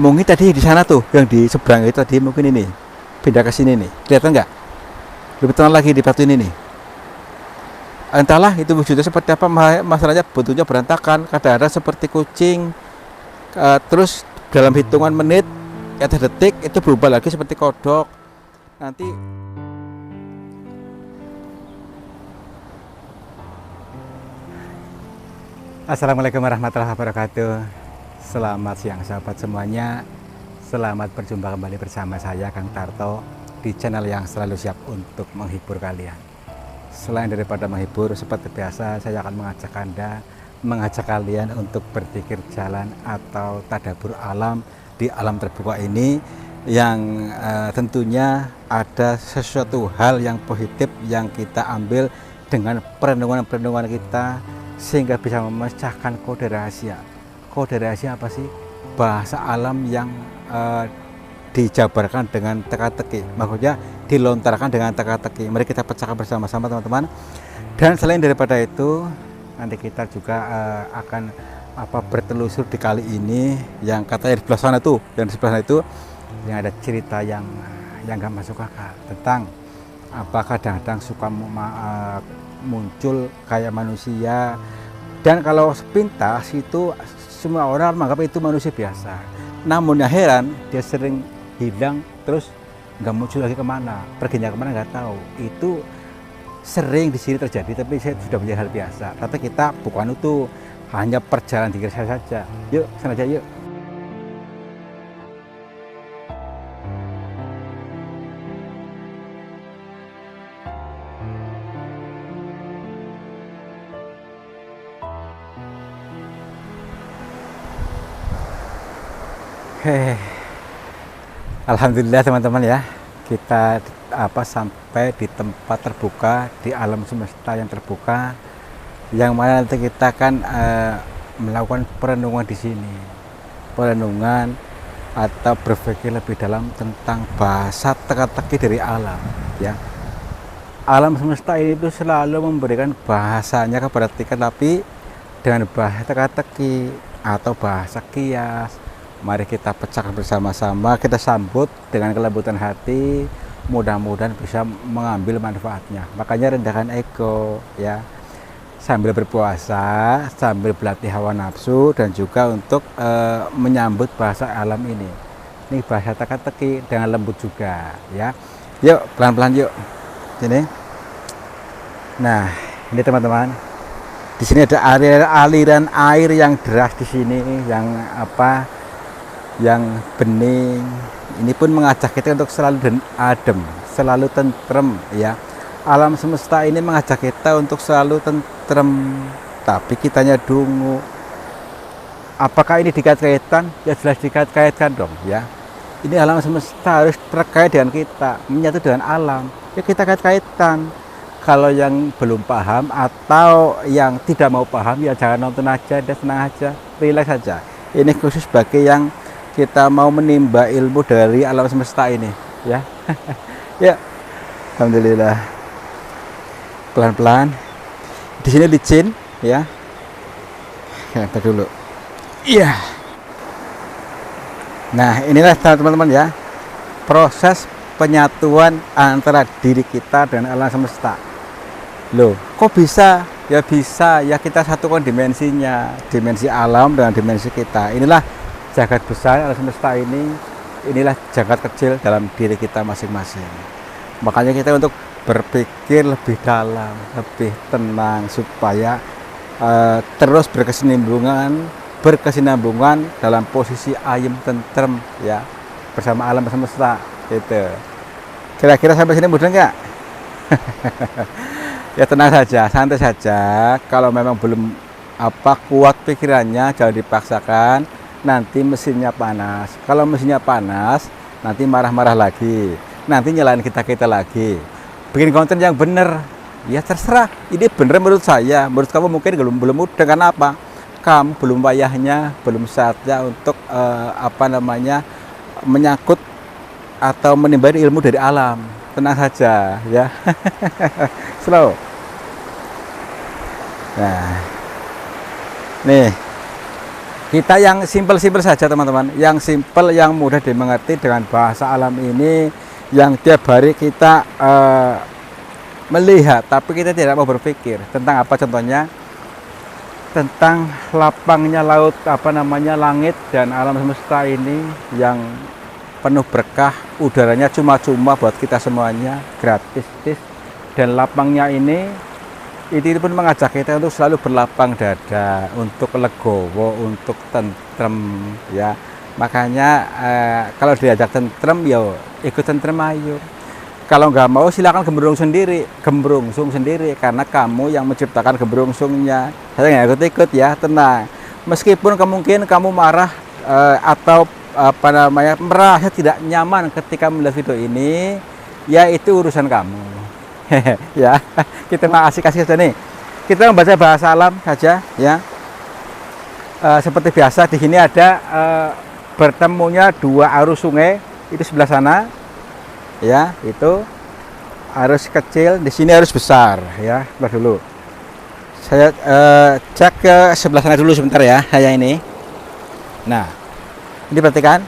Mungkin tadi di sana tuh, yang di seberang itu tadi mungkin ini pindah ke sini nih. Kelihatan nggak? Lebih tenang lagi di batu ini nih. Entahlah itu wujudnya seperti apa, masalahnya bentuknya berantakan, kadang-kadang seperti kucing, terus dalam hitungan menit atau detik itu berubah lagi seperti kodok. Nanti Assalamualaikum warahmatullahi wabarakatuh. Selamat siang sahabat semuanya. Selamat berjumpa kembali bersama saya Kang Tarto di channel yang selalu siap untuk menghibur kalian. Selain daripada menghibur, seperti biasa saya akan mengajak kalian untuk berpikir jalan atau tadabbur alam di alam terbuka ini, yang tentunya ada sesuatu hal yang positif yang kita ambil dengan perenungan kita, sehingga bisa memecahkan kode rahasia. Kode rahasia apa sih? Bahasa alam yang dijabarkan dengan teka-teki, maksudnya dilontarkan dengan teka-teki. Mari kita pecahkan bersama-sama teman-teman. Dan selain daripada itu, nanti kita juga akan bertelusur di kali ini yang katanya di sebelah sana tuh, dan di sebelah sana itu yang ada cerita yang gak masuk akal tentang apa kadang-kadang suka muncul kayak manusia, dan kalau sepintas itu semua orang menganggap itu manusia biasa. Namun yang heran, dia sering hilang terus nggak muncul lagi, kemana perginya, kemana nggak tahu. Itu sering di sini terjadi, tapi saya sudah menjadi hal biasa. Tapi kita bukan itu, hanya perjalanan diri saya saja. Yuk sana aja yuk. Alhamdulillah teman-teman ya, kita sampai di tempat terbuka, di alam semesta yang terbuka, yang mana nanti kita akan melakukan perenungan di sini, perenungan atau berpikir lebih dalam tentang bahasa teka-teki dari alam ya. Alam semesta ini itu selalu memberikan bahasanya kepada kita, tapi dengan bahasa teka-teki atau bahasa kias. Mari kita pecahkan bersama-sama, kita sambut dengan kelembutan hati, mudah-mudahan bisa mengambil manfaatnya. Makanya rendahkan ego ya, sambil berpuasa, sambil berlatih hawa nafsu, dan juga untuk menyambut bahasa alam ini. Ini bahasa teka-teki dengan lembut juga ya. Yuk pelan-pelan yuk sini. Nah ini teman-teman, di sini ada aliran air yang deras di sini, yang bening. Ini pun mengajak kita untuk selalu adem, selalu tentrem ya. Alam semesta ini mengajak kita untuk selalu tentrem, tapi kitanya dungu. Apakah ini dikait-kaitkan? Ya jelas dikait-kaitkan dong ya. Ini alam semesta harus terkait dengan kita, menyatu dengan alam. Ya kita kait-kaitan. Kalau yang belum paham atau yang tidak mau paham, ya jangan nonton aja, dan senang aja, relax saja. Ini khusus bagi yang kita mau menimba ilmu dari alam semesta ini ya. Ya alhamdulillah, pelan-pelan. Di sini licin ya. Kita dulu iya. Nah inilah teman-teman ya, proses penyatuan antara diri kita dengan alam semesta. Loh kok bisa? Ya bisa ya, kita satukan dimensinya, dimensi alam dengan dimensi kita. Inilah jagat besar alam semesta ini, inilah jagat kecil dalam diri kita masing-masing. Makanya kita untuk berpikir lebih dalam, lebih tenang, supaya terus berkesinambungan dalam posisi ayem tentrem ya, bersama alam semesta gitu. Kira-kira sampai sini mudah nggak? Ya tenang saja, santai saja. Kalau memang belum kuat pikirannya, jangan dipaksakan. Nanti mesinnya panas. Kalau mesinnya panas, nanti marah-marah lagi. Nanti nyalain kita lagi. Bikin konten yang bener, ya terserah. Ini bener menurut saya. Menurut kamu mungkin belum mudah. Kenapa? Kamu belum wayahnya, belum saatnya untuk menyangkut atau menimba ilmu dari alam. Tenang saja ya. Slow. Nah nih Kita yang simpel-simpel saja teman-teman, yang simpel, yang mudah dimengerti dengan bahasa alam ini, yang tiap hari kita melihat, tapi kita tidak mau berpikir tentang apa. Contohnya tentang lapangnya laut, langit dan alam semesta ini yang penuh berkah, udaranya cuma-cuma buat kita semuanya, gratis, dan lapangnya ini itu pun mengajak kita untuk selalu berlapang dada, untuk legowo, untuk tentrem, ya. Makanya kalau diajak tentrem, ya ikut tentrem ayo. Kalau nggak mau silakan gembrungsung sendiri, karena kamu yang menciptakan gembrungsungnya. Saya nggak ikut-ikut ya, tenang. Meskipun kemungkinan kamu marah atau merasa tidak nyaman ketika melihat video ini, ya itu urusan kamu. Ya, kita kasih saja nih. Kita membaca bahasa alam saja ya. Seperti biasa di sini ada bertemunya dua arus sungai, itu sebelah sana. Ya, itu arus kecil, di sini arus besar ya. Sebelah dulu. Saya cek ke sebelah sana dulu sebentar ya, saya ini. Nah, ini perhatikan.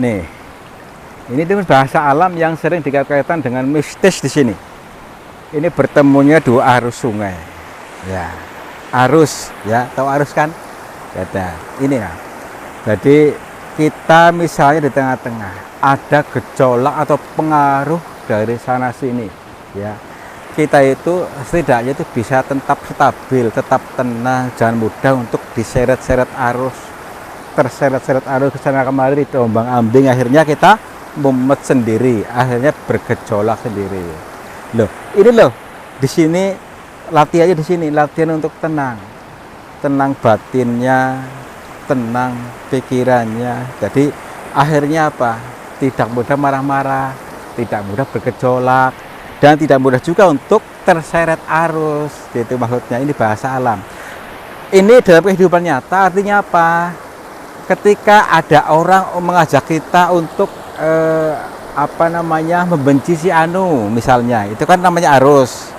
Nih. Ini itu bahasa alam yang sering dikaitkan dengan mistis di sini. Ini bertemunya dua arus sungai. Ya. Arus ya, tahu arus kan? Ada. Ini ya. Jadi kita misalnya di tengah-tengah ada gejolak atau pengaruh dari sana sini ya, kita itu setidaknya itu bisa tetap stabil, tetap tenang, jangan mudah untuk diseret-seret arus, terseret-seret arus ke sana kemari, diombang ambing, akhirnya kita mumet sendiri, akhirnya bergejolak sendiri. Loh, ini loh di sini latihannya, di sini latihan untuk tenang batinnya, tenang pikirannya. Jadi akhirnya apa? Tidak mudah marah-marah, tidak mudah bergejolak, dan tidak mudah juga untuk terseret arus. Itu maksudnya, ini bahasa alam. Ini dalam kehidupan nyata artinya apa? Ketika ada orang mengajak kita untuk membenci si anu misalnya, itu kan namanya arus.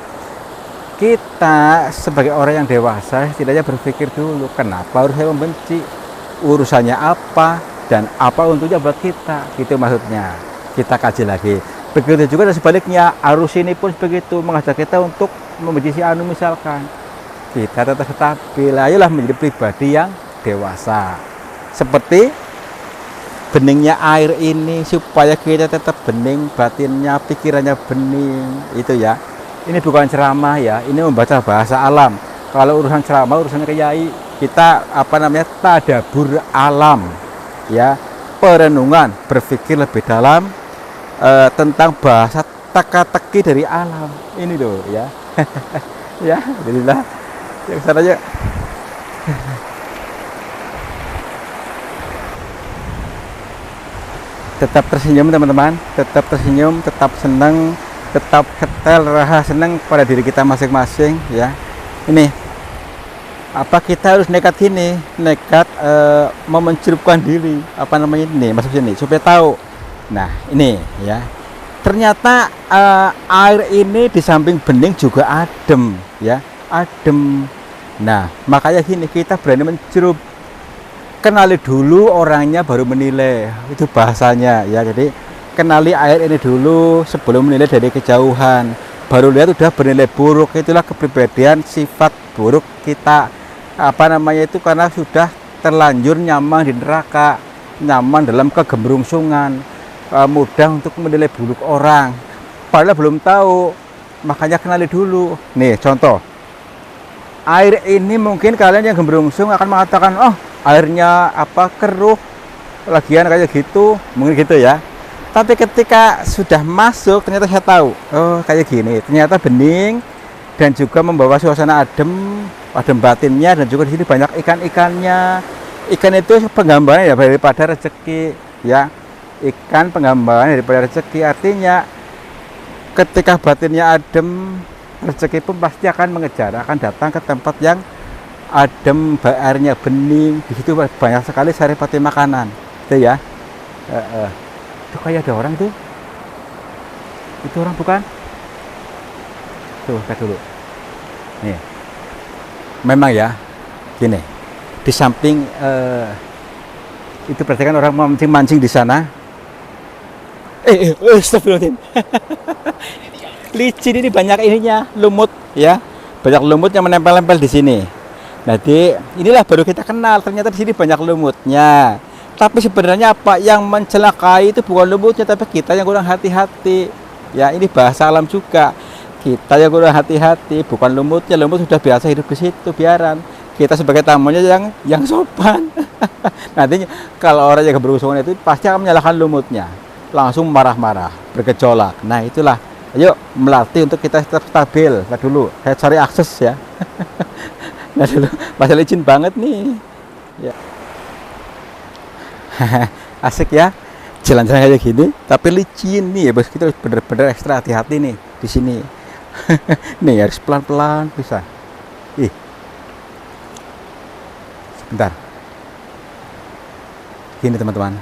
Kita sebagai orang yang dewasa setidaknya berpikir dulu, kenapa harus saya membenci? Urusannya apa? Dan apa untungnya buat kita, gitu maksudnya. Kita kaji lagi. Begitu juga dan sebaliknya, arus ini pun begitu, mengajak kita untuk membenci si anu misalkan. Kita tetap stabil, ayolah menjadi pribadi yang dewasa. Seperti beningnya air ini, supaya kita tetap bening, batinnya, pikirannya bening, itu ya. Ini bukan ceramah ya, ini membaca bahasa alam. Kalau urusan ceramah, urusannya kiai, kita tadabur alam. Ya, perenungan, berpikir lebih dalam tentang bahasa teka-teki dari alam ini loh ya. Ya, alhamdulillah. Yang sana aja. Tetap tersenyum teman-teman, tetap tersenyum, tetap senang, tetap setel rasa senang pada diri kita masing-masing ya. Ini kita harus nekat memencerupkan diri, masuk sini supaya tahu. Nah, ini ya, ternyata air ini di samping bening juga adem ya, adem. Nah, makanya kita berani mencerup. Kenali dulu orangnya baru menilai, itu bahasanya ya. Jadi kenali air ini dulu sebelum menilai dari kejauhan, baru lihat udah bernilai buruk. Itulah kepribadian sifat buruk kita, karena sudah terlanjur nyaman di neraka, nyaman dalam kegembrungsungan, mudah untuk menilai buruk orang padahal belum tahu. Makanya kenali dulu. Nih contoh, air ini mungkin kalian yang gembrungsung akan mengatakan, oh airnya keruh, lagian kayak gitu, mungkin gitu ya. Tapi ketika sudah masuk ternyata saya tahu, oh kayak gini, ternyata bening dan juga membawa suasana adem batinnya, dan juga di sini banyak ikan-ikannya. Ikan itu penggambaran ya daripada rezeki ya. Ikan penggambaran daripada rezeki, artinya ketika batinnya adem, rezeki pun pasti akan mengejar, akan datang ke tempat yang adem, airnya bening. Di situ banyak sekali saripati makanan, itu ya. Itu kayak ada orang tuh. Itu orang bukan? Tuh, lihat dulu. Nih. Memang ya, gini. di samping itu berarti kan orang mancing-mancing di sana. Astagfirullahaladzim. Licin ini, banyak ininya, lumut ya. Banyak lumut yang menempel-nempel di sini. Jadi inilah baru kita kenal, ternyata di sini banyak lumutnya. Tapi sebenarnya apa yang mencelakai itu bukan lumutnya, tapi kita yang kurang hati-hati. Ya, ini bahasa alam juga. Kita yang kurang hati-hati, bukan lumutnya. Lumut sudah biasa hidup di situ, biaran. Kita sebagai tamunya yang sopan. Nanti kalau orang yang berurusan itu pasti akan menyalahkan lumutnya, langsung marah-marah, bergejolak. Nah itulah, ayo melatih untuk kita tetap stabil. Nah dulu saya cari akses ya. Nah dulu masih licin banget nih ya. Asik ya jalan-jalan kayak gini tapi licin nih ya bos, kita bener-bener ekstra hati-hati nih di sini. Nih harus pelan-pelan bisa. Sebentar gini teman-teman,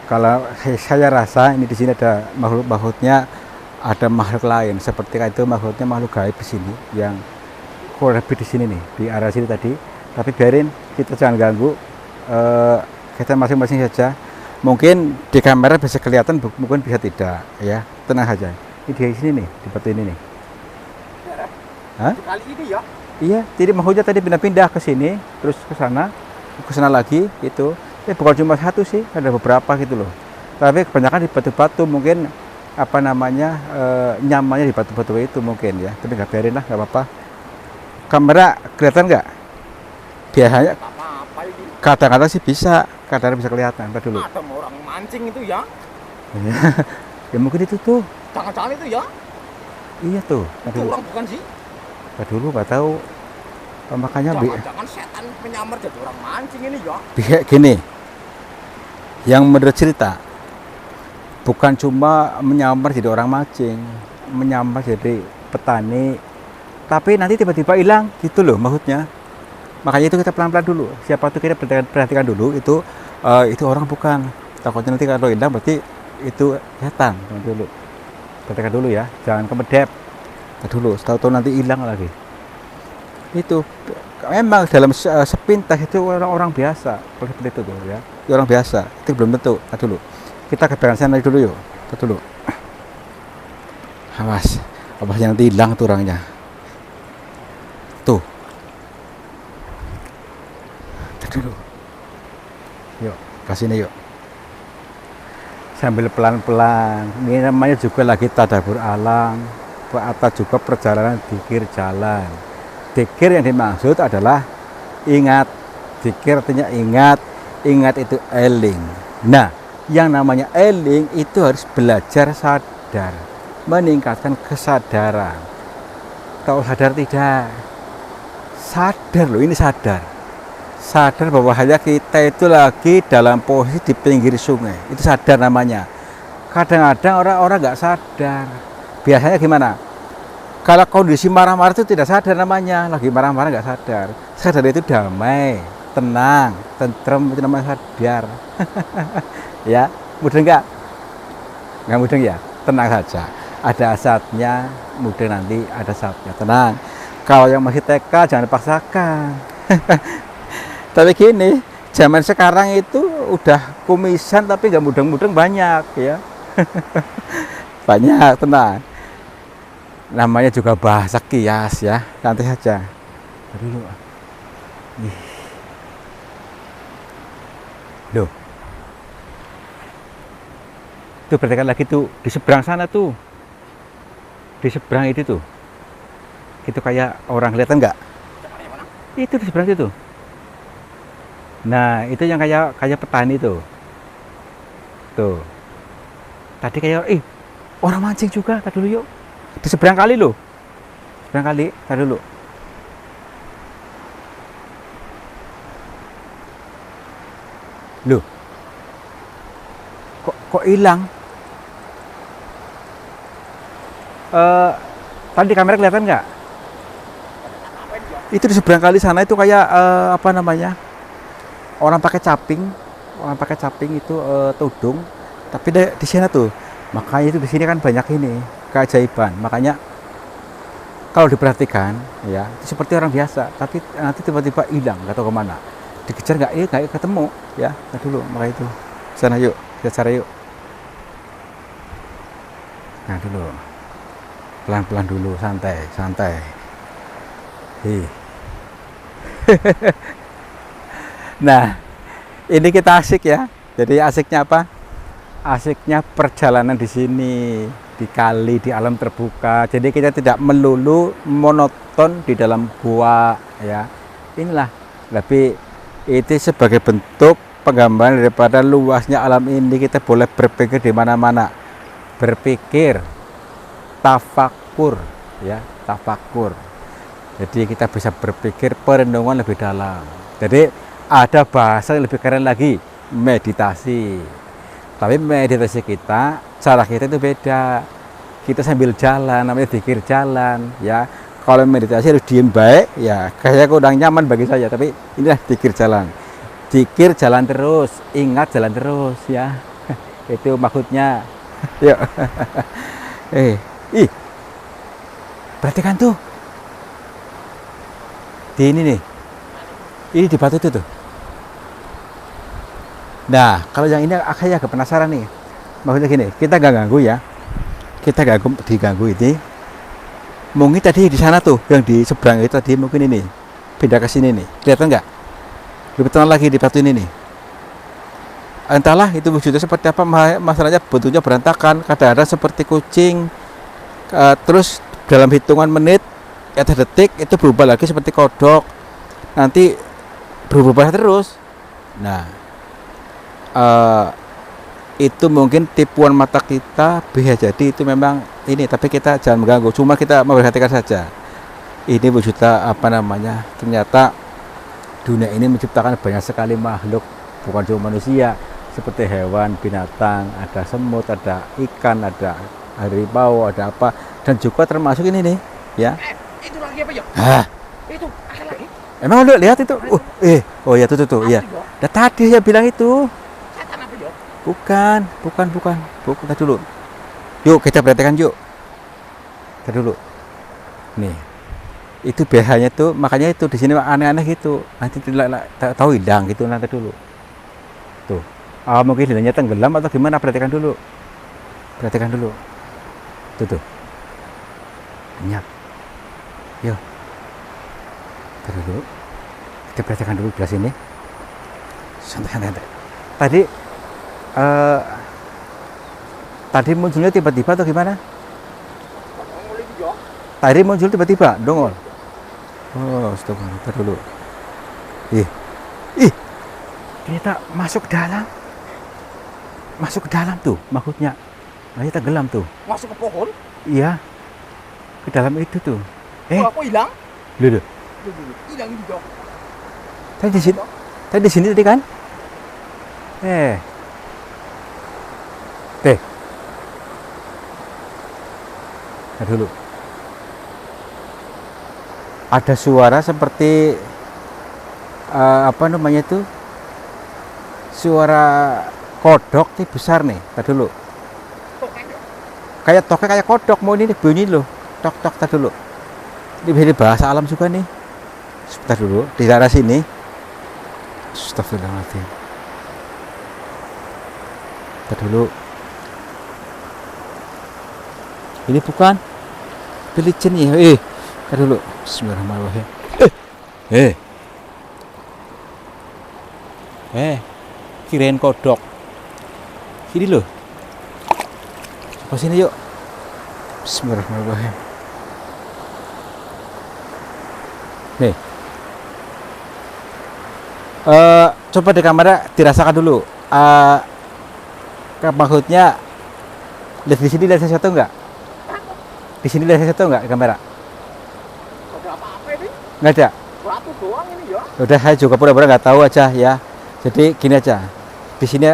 kalau saya rasa ini di sini ada makhluknya, ada makhluk lain seperti itu, makhluknya makhluk gaib di sini yang kurang lebih di sini nih, di arah sini tadi. Tapi biarin, kita jangan ganggu, kita masing-masing saja. Mungkin di kamera bisa kelihatan, mungkin bisa tidak ya, tenang saja. Ini di sini nih, di batu ini nih. Hah? Kali ini ya? Iya, jadi makhluknya tadi pindah-pindah ke sini, terus ke sana lagi gitu. Bukan cuma satu sih, ada beberapa gitu loh. Tapi kebanyakan di batu-batu, mungkin apa namanya, nyamannya di batu-batu itu mungkin ya. Tapi nggak, biarin lah, nggak apa-apa. Kamera kelihatan nggak? Biasanya kadang-kadang sih bisa, kadang-kadang bisa kelihatan. Ntar dulu. Ada orang mancing itu ya? Ya mungkin itu tuh. Jangan-jangan itu ya? Iya tuh. Itu orang bukan sih? Ntar dulu, nggak tahu. Makanya jangan-jangan setan menyamar jadi orang mancing ini ya? Gini, yang menurut cerita bukan cuma menyamar jadi orang mancing, menyamar jadi petani, tapi nanti tiba-tiba hilang gitu loh maksudnya. Makanya itu kita pelan-pelan dulu. Siapa tuh kita perhatikan dulu, itu orang bukan. Takutnya nanti kalau hilang berarti itu setan. Dulu perhatikan dulu ya, jangan kemedep dulu, tahu-tahu nanti hilang lagi. Itu memang dalam sepintas itu orang biasa seperti itu tuh ya, orang biasa itu belum tentu. Dulu kita ke belakang sana dulu yuk, dulu. Awas nanti hilang tuh orangnya tuh. Dulu yuk, ke sini yuk, sambil pelan-pelan. Ini namanya juga lagi tadabbur alam, atau juga perjalanan dzikir jalan. Dzikir yang dimaksud adalah ingat. Dzikir artinya ingat, ingat itu eling. Nah, yang namanya eling itu harus belajar sadar, meningkatkan kesadaran. Tahu sadar tidak? Sadar loh, ini sadar. Sadar bahwa hanya kita itu lagi dalam posisi di pinggir sungai. Itu sadar namanya. Kadang-kadang orang-orang nggak sadar. Biasanya gimana? Kalau kondisi marah-marah itu tidak sadar namanya, lagi marah-marah nggak sadar. Sadar itu damai, tenang, tentrem, itu namanya sadar. Ya, mudeng nggak? Nggak mudeng ya? Tenang saja. Ada saatnya, mudeng nanti ada saatnya, tenang. Kalau yang masih TK jangan dipaksakan. Tapi gini, zaman sekarang itu udah kumisan tapi nggak mudeng-mudeng banyak ya. Banyak, tenang. Namanya juga bahasa kias ya, nanti saja. Dulu. Loh. Tuh perhatikan lagi tuh, di seberang sana tuh. Di seberang itu tuh. Itu kayak orang, kelihatan nggak? Itu di seberang itu. Nah, itu yang kayak petani tuh. Tuh. Tadi kayak orang mancing juga, tadi dulu yuk. Di seberang kali loh, seberang kali, tar dulu. Loh, kok hilang? Tadi kamera kelihatan nggak? Itu di seberang kali sana itu kayak apa namanya? Orang pakai caping itu tudung, tapi di sana tuh. Makanya itu di sini kan banyak ini keajaiban. Makanya kalau diperhatikan ya seperti orang biasa, tapi nanti tiba-tiba hilang, nggak tahu kemana. Dikejar nggak ketemu ya. Nah dulu maka itu sana yuk kita cari yuk. Nah dulu pelan-pelan dulu, santai. Hi. Nah ini kita asik ya. Jadi asiknya apa? Asiknya perjalanan di sini, di kali, di alam terbuka. Jadi kita tidak melulu monoton di dalam gua ya. Inilah tapi itu sebagai bentuk penggambaran daripada luasnya alam ini. Kita boleh berpikir di mana-mana, berpikir, tafakur ya, tafakur. Jadi kita bisa berpikir perenungan lebih dalam. Jadi ada bahasa yang lebih keren lagi, meditasi. Tapi meditasi kita, cara kita itu beda. Kita sambil jalan, namanya zikir jalan ya. Kalau meditasi harus diem baik ya, kayaknya kurang nyaman bagi saya. Tapi inilah zikir jalan. Zikir jalan terus, ingat jalan terus ya. Itu maksudnya. Yuk. Perhatikan tuh. Di ini nih. Ini di batu itu tuh. Nah, kalau yang ini saya agak penasaran nih. Maksudnya gini, kita nggak ganggu ya. Kita nggak diganggu ini. Mungkin tadi di sana tuh, yang di seberang itu tadi mungkin ini. Pindah ke sini nih. Kelihatan nggak? Kebetulan lagi di batu ini nih. Entahlah itu wujudnya seperti apa, masalahnya bentuknya berantakan. Kadang-kadang seperti kucing. Terus dalam hitungan menit atau detik itu berubah lagi seperti kodok. Nanti berubah terus. Nah, itu mungkin tipuan mata kita, bisa jadi itu memang ini, tapi kita jangan mengganggu, cuma kita memperhatikan saja. Ini wujudnya apa namanya, ternyata dunia ini menciptakan banyak sekali makhluk, bukan cuma manusia, seperti hewan, binatang, ada semut, ada ikan, ada harimau, ada apa, dan juga termasuk ini nih ya. Itu lagi apa ya? Itu ada lagi. Emang lu lihat itu? Oh ya tuh ya. Udah tadi saya bilang itu. Setan apa ya? Bukan. Kita dulu. Yuk kita perhatikan yuk. Kita dulu. Nih. Itu biasanya tuh, makanya itu di sini aneh-aneh gitu. Nanti tahu hilang gitu nanti dulu. Tuh. Mungkin hilangnya tenggelam atau gimana? Perhatikan dulu. Tuh. Banyak. Yuk. Dulu. Kita perhatikan dulu di sini. Santai. Tadi munculnya tiba-tiba atau gimana? Tadi muncul tiba-tiba, dongol. Oh, stop dulu. Ih. Ternyata masuk ke dalam tuh, maksudnya. Nah, tenggelam tuh. Masuk ke pohon? Iya. Ke dalam itu tuh. Aku hilang? Loh. Hilang juga. Tadi di sini tadi kan? Nah, dulu. Ada suara seperti apa namanya itu? Suara kodok nih besar nih. Tadi dulu. Kayak tokek kayak kodok mau ini bunyi loh. Tok tadi dulu. Ini bahasa alam juga nih. Sebentar dulu, di daerah sini. Astagfirullahaladzim. Tadi dulu. Ini bukan pelicin nih. Tadi dulu. Bismillahirrahmanirrahim. Kirain kodok. Sini loh. Coba sini yuk. Bismillahirrahmanirrahim. Nih. Coba di kamera dirasakan dulu. Maksudnya lihat di sini, lihat sesuatu enggak? Di sini lihat sesuatu enggak di kamera? Ada apa-apa ini? Enggak ada. Batu doang ini ya. Udah, saya juga pura-pura nggak tahu aja ya. Jadi gini aja. Di sini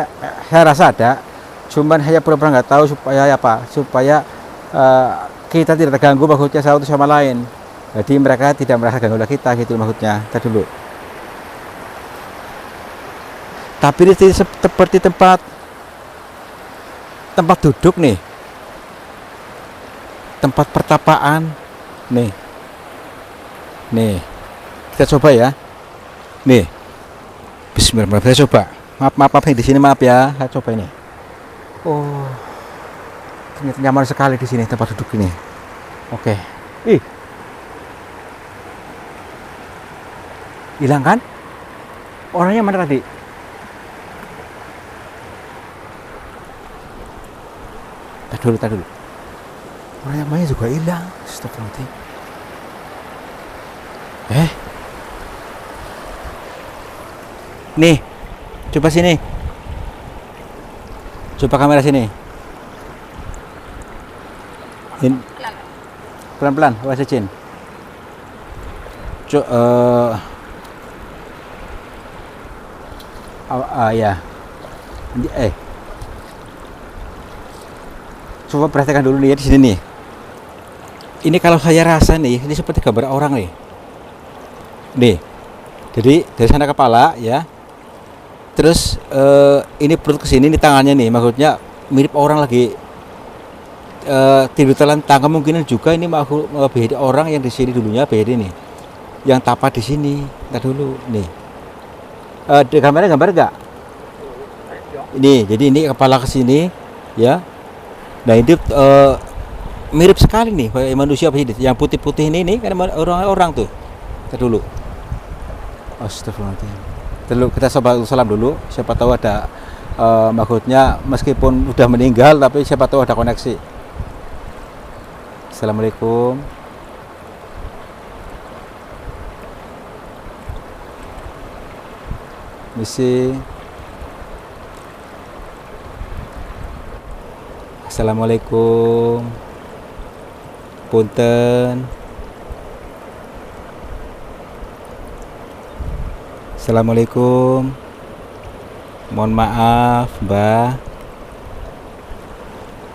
saya rasa ada, cuman hanya pura-pura nggak tahu supaya apa? Supaya kita tidak terganggu maksudnya satu sama lain. Jadi mereka tidak merasa ganggu kita gitu maksudnya. Tadi dulu. Tapi ini seperti tempat duduk nih. Tempat pertapaan nih. Nih, kita coba ya. Nih, Bismillahirrahmanirrahim. Saya coba. Maaf nih di sini maaf ya. Saya coba ini. Oh, ternyata nyaman sekali di sini tempat duduk ini. Oke. Ih, hilang kan? Orangnya mana tadi? Tak dulu. Orang yang mainnya juga hilang. Astagfirullahaladzim. Nih, coba sini. Coba kamera sini. Pelan-pelan, awas Cin. Ya. Coba perhatikan dulu nih ya di sini nih. Ini kalau saya rasa nih, ini seperti gambar orang nih. Nih. Jadi dari sana kepala ya. Terus ini perut ke sini, ini tangannya nih, maksudnya mirip orang lagi tidur telentang. Kemungkinan juga ini beda orang yang di sini dulunya beda nih. Yang tapak di sini. Ntar dulu nih. Di gambar enggak? Ini, jadi ini kepala ke sini ya. Nah, ini mirip sekali nih kayak manusia yang putih-putih ini kan orang tuh. Ntar dulu. Astagfirullahaladzim. Dulu kita salam dulu, siapa tahu ada maksudnya meskipun udah meninggal tapi siapa tahu ada koneksi. Assalamualaikum. Misi. Assalamualaikum. Punten. Assalamualaikum. Mohon maaf, Mbak.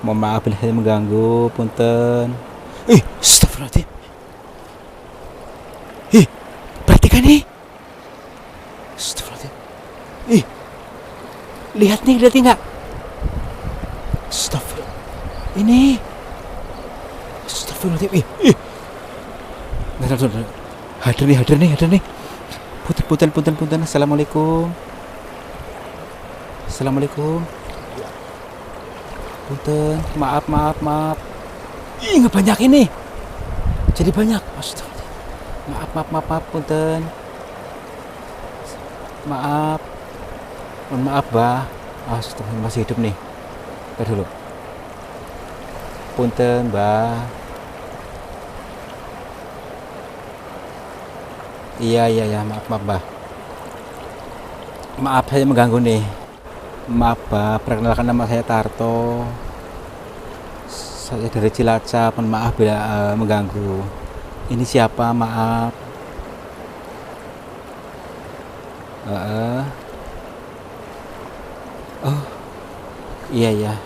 Mohon maaf bila saya mengganggu, punten. Astagfirullahaladzim. Perhatikan nih. Astagfirullahaladzim. Lihat enggak? Astagfirullah. Ini. Astagfirullahaladzim. Hadir nih. Punten. Assalamualaikum. Punten. Maaf. Nggak banyak ini. Jadi banyak. Astagfirullah. Maaf. Punten. Maaf. Mohon maaf, Mbak. Astagfirullah, masih hidup nih. Ntar dulu. Punten, Mbak. Iya, maaf, Mbak. Maaf saya mengganggu nih. Maaf, Mbak. Perkenalkan, nama saya Tarto. Saya dari Cilacap. Mohon maaf bila mengganggu. Ini siapa? Maaf. Oh, iya.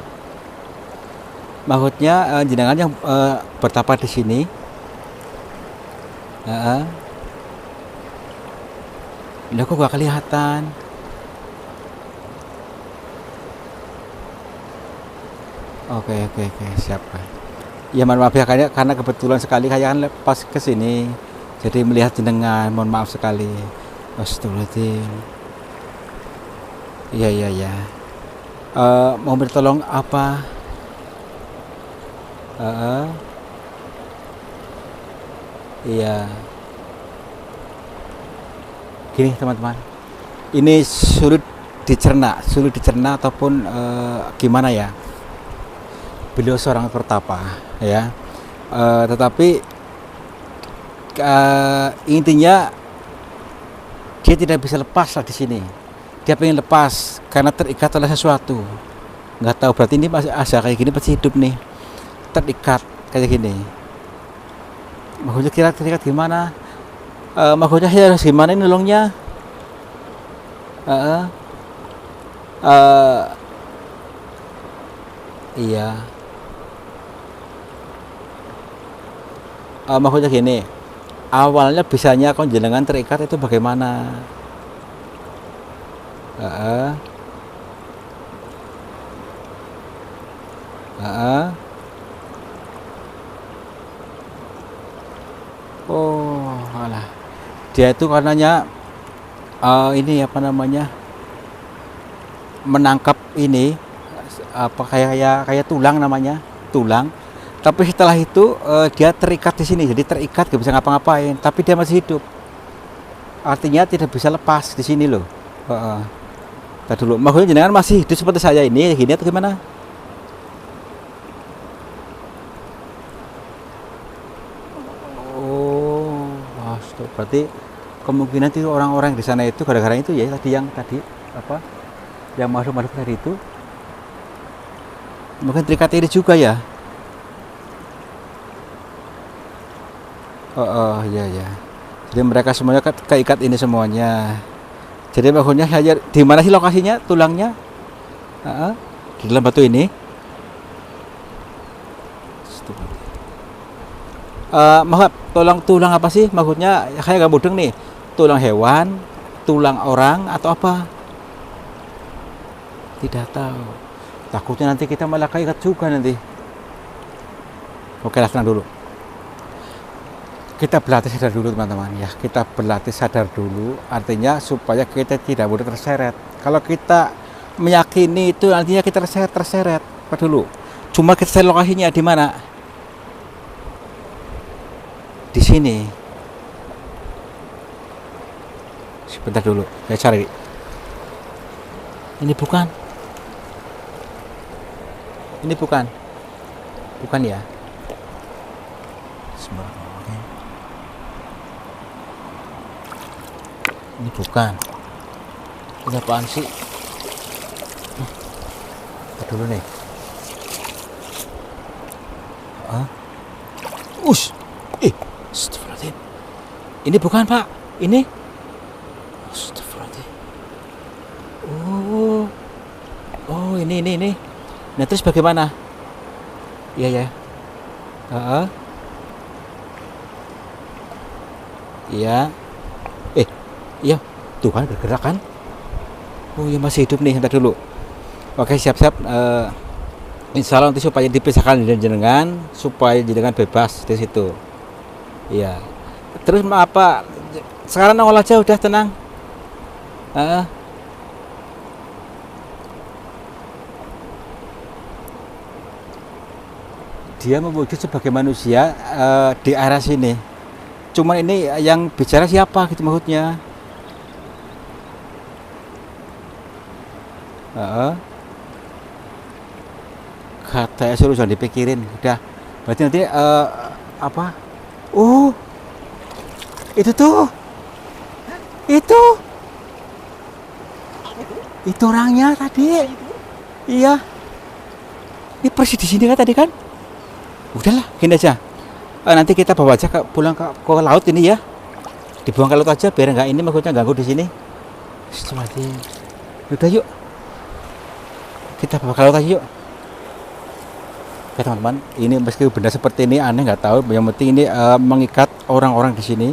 Maksudnya jenengan yang bertapa di sini. Lah kok gak kelihatan? Oke, siap. Ya mohon maaf ya karena kebetulan sekali kayak kan pas ke sini jadi melihat jenengan, mohon maaf sekali. Astagfirullahaladzim. Iya. Mau bertolong apa? Iya. Gini teman-teman, ini sulit dicerna ataupun gimana ya. Beliau seorang pertapa ya, tetapi intinya dia tidak bisa lepas lah di sini. Dia pengen lepas karena terikat oleh sesuatu. Nggak tahu, berarti ini masih asa kayak gini pasti hidup nih, terikat kayak gini. Maksudnya kira-kira gimana? Maksudnya saya harus gimana ini nolongnya? Iya. Maksudnya gini, awalnya bisanya konjenengan terikat itu bagaimana? Oh, alah. Dia itu karenanya ini apa namanya, menangkap ini apa kayak tulang namanya, tulang. Tapi setelah itu dia terikat di sini, jadi terikat gak bisa ngapa-ngapain, tapi dia masih hidup. Artinya tidak bisa lepas di sini loh. Tadi dulu, maksudnya jenengan masih hidup seperti saya ini, gini atau gimana? Oh, astaga, berarti kemungkinan itu orang-orang di sana itu gara-gara itu ya tadi yang tadi apa? Yang masuk-masuk tadi itu mungkin terikat ini juga ya. Oh, iya ya. Jadi mereka semuanya keikat ini semuanya. Jadi maksudnya saya di mana sih lokasinya tulangnya? Di dalam batu ini. Maaf, tulang apa sih? Maksudnya saya nggak mudeng nih. Tulang hewan, tulang orang atau apa? Tidak tahu. Takutnya nanti kita malah keikat juga nanti. Oke, tenang dulu. Kita berlatih sadar dulu teman-teman ya, kita berlatih sadar dulu, artinya supaya kita tidak mudah terseret. Kalau kita meyakini itu nantinya kita terseret apa dulu, cuma kita cari lokasinya di mana, di sini. Sebentar dulu saya cari. Ini bukan ya. Sebentar. Ini bukan. Ini apaan sih? Apa dulu nih? Astagfirullahaladzim. Ini bukan Pak. Ini. Astagfirullahaladzim. Oh ini. Nah terus bagaimana? Iya ya. Iya. Iya, tuh kan bergerak kan? Oh iya masih hidup nih, bentar dulu. Oke siap-siap. Insya Allah nanti supaya dipisahkan dengan jenengan, supaya jenengan bebas di situ. Iya. Terus apa? Sekarang nongol aja udah tenang. Dia mewujud sebagai manusia di area sini. Cuman ini yang bicara siapa gitu maksudnya? Katanya suruh jangan dipikirin, udah. Berarti nanti apa? Oh, itu tuh, itu orangnya tadi. Iya, ini persis di sini kan tadi kan? Udahlah, gini aja. Nanti kita bawa aja pulang ke laut ini ya. Dibuang ke laut aja biar nggak ini maksudnya ganggu di sini. Udah yuk. Kita bawa ke laut aja yuk. Oke teman-teman, ini meski benda seperti ini aneh nggak tahu, yang penting ini mengikat orang-orang di sini.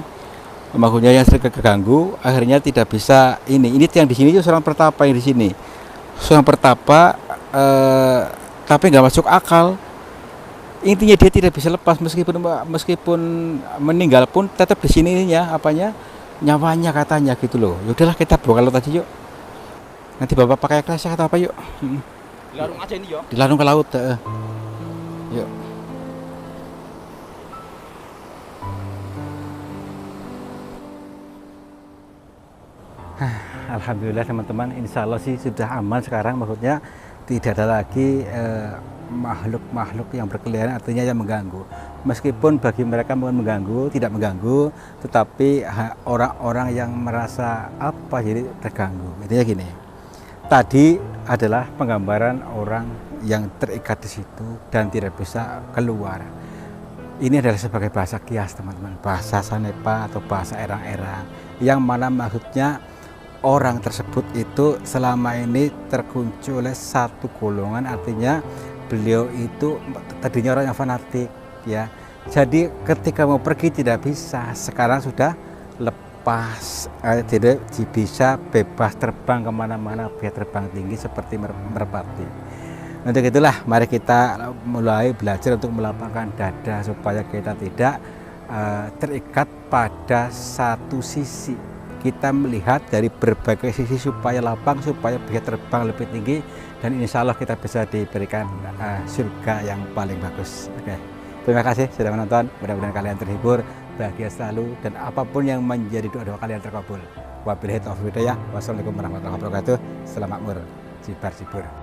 Maksudnya yang sering keganggu, akhirnya tidak bisa ini yang di sini itu seorang pertapa yang di sini. Seorang pertapa tapi nggak masuk akal. Intinya dia tidak bisa lepas meskipun meninggal pun tetap di sini ya apanya nyawanya katanya gitu loh. Yaudahlah kita bawa ke laut aja yuk. Nanti bapak pakai kresek atau apa yuk. Dilarung aja ini ya. Dilarung ke laut. Yuk. Alhamdulillah teman-teman, insya Allah sih sudah aman sekarang, maksudnya tidak ada lagi makhluk-makhluk yang berkeliaran, artinya yang mengganggu. Meskipun bagi mereka mungkin mengganggu, tidak mengganggu, tetapi orang-orang yang merasa apa jadi terganggu. Intinya gini, tadi adalah penggambaran orang yang terikat di situ dan tidak bisa keluar. Ini adalah sebagai bahasa kias teman-teman, bahasa Sanepa atau bahasa erang-erang, yang mana maksudnya orang tersebut itu selama ini terkunci oleh satu golongan, artinya beliau itu tadinya orang yang fanatik ya. Jadi ketika mau pergi tidak bisa, sekarang sudah lepas, jadi bisa bebas terbang kemana-mana, biar terbang tinggi seperti merpati. Untuk itulah mari kita mulai belajar untuk melapangkan dada supaya kita tidak terikat pada satu sisi. Kita melihat dari berbagai sisi supaya lapang, supaya bisa terbang lebih tinggi, dan insya Allah kita bisa diberikan surga yang paling bagus. Oke. Terima kasih sudah menonton, mudah-mudahan kalian terhibur, bahagia selalu, dan apapun yang menjadi doa-doa kalian terkabul. Wabillahi taufiq wal hidayah. Wassalamualaikum warahmatullahi wabarakatuh. Selamat makmur, jibar-jibur.